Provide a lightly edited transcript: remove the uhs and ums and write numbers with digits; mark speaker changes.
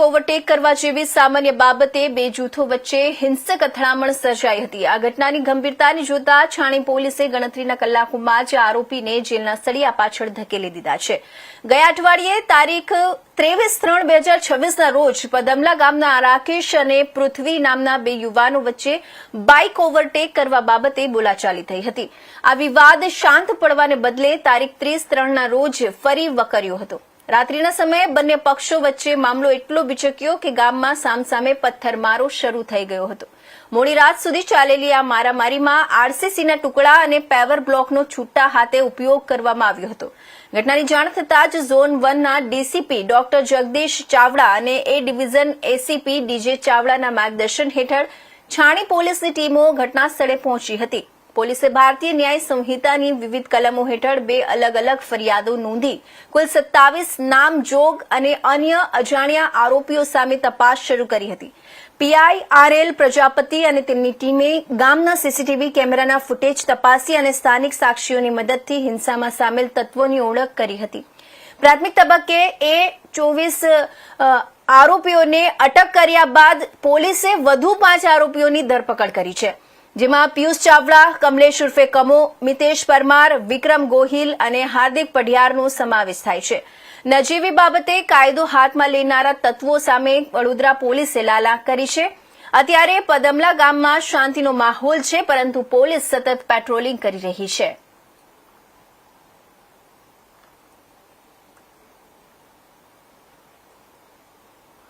Speaker 1: Overtake કરવા જેવી સામાન્ય બાબતે બે જૂથો વચ્ચે હિંસક અથડામણ સર્જાઈ હતી। આ ઘટનાની ગંભીરતાને જોતા છાણી પોલીસે ગણતરીના કલાકોમાં જ આરોપીને જેલના સળિયા પાછળ ધકેલી દીધા છે। ગયા અઠવાડિયે તારીખ 23/3/2026ના રોજ પદમલા ગામના રાકેશ અને પૃથ્વી નામના બે યુવાનો વચ્ચે બાઇક ઓવરટેક કરવા બાબતે બોલાચાલી થઈ હતી। આ વિવાદ શાંત પડવાને બદલે તારીખ 30/3ના રોજ ફરી વકર્યો હતો। રાત્રિના સમયે બંને પક્ષો વચ્ચે મામલો એટલો બિચક્યો કે ગામમાં સામસામે પથ્થરમારો શરૂ થઈ ગયો હતો। મોડી રાત સુધી ચાલેલી આ મારામારીમાં આરસીસીના ટુકડા અને પેવર બ્લોકનો છૂટા હાથે ઉપયોગ કરવામાં આવ્યો હતો। ઘટનાની જાણ થતાં જ ઝોન 1ના ડીસીપી ડોક્ટર જગદીશ ચાવડા અને એ ડિવિઝન એસીપી ડીજે ચાવડાના માર્ગદર્શન હેઠળ છાણી પોલીસની ટીમો ઘટના સ્થળે પહોંચી હતી। પોલીસે ભારતીય ન્યાય સંહિતાની વિવિધ કલમો હેઠળ બે અલગ અલગ ફરિયાદો નોંધી કુલ 27 નામજોગ અને અન્ય અજાણ્યા આરોપીઓ સામે તપાસ શરૂ કરી હતી। પીઆઈ આરએલ પ્રજાપતિ અને તેમની ટીમે ગામના સીસીટીવી કેમેરાના ફૂટેજ તપાસી અને સ્થાનિક સાક્ષીઓની મદદથી હિંસામાં સામેલ તત્વોની ઓળખ કરી હતી। પ્રાથમિક તબક્કે એ 24 આરોપીઓને અટક કર્યા બાદ પોલીસે વધુ 5 આરોપીઓની ધરપકડ કરી છે, જેમાં પિયુષ ચાવડા, કમલેશ ઉર્ફે કમો, મિતેશ પરમાર, વિક્રમ ગોહિલ અને હાર્દિક પઢિયારનો સમાવેશ થાય છે। નજીવી બાબતે કાયદો હાથમાં લેનારા તત્વો સામે વડોદરા પોલીસે લાલા કરી છે। અત્યારે પદમલા ગામમાં શાંતિનો માહોલ છે, પરંતુ પોલીસ સતત પેટ્રોલિંગ કરી રહી છે।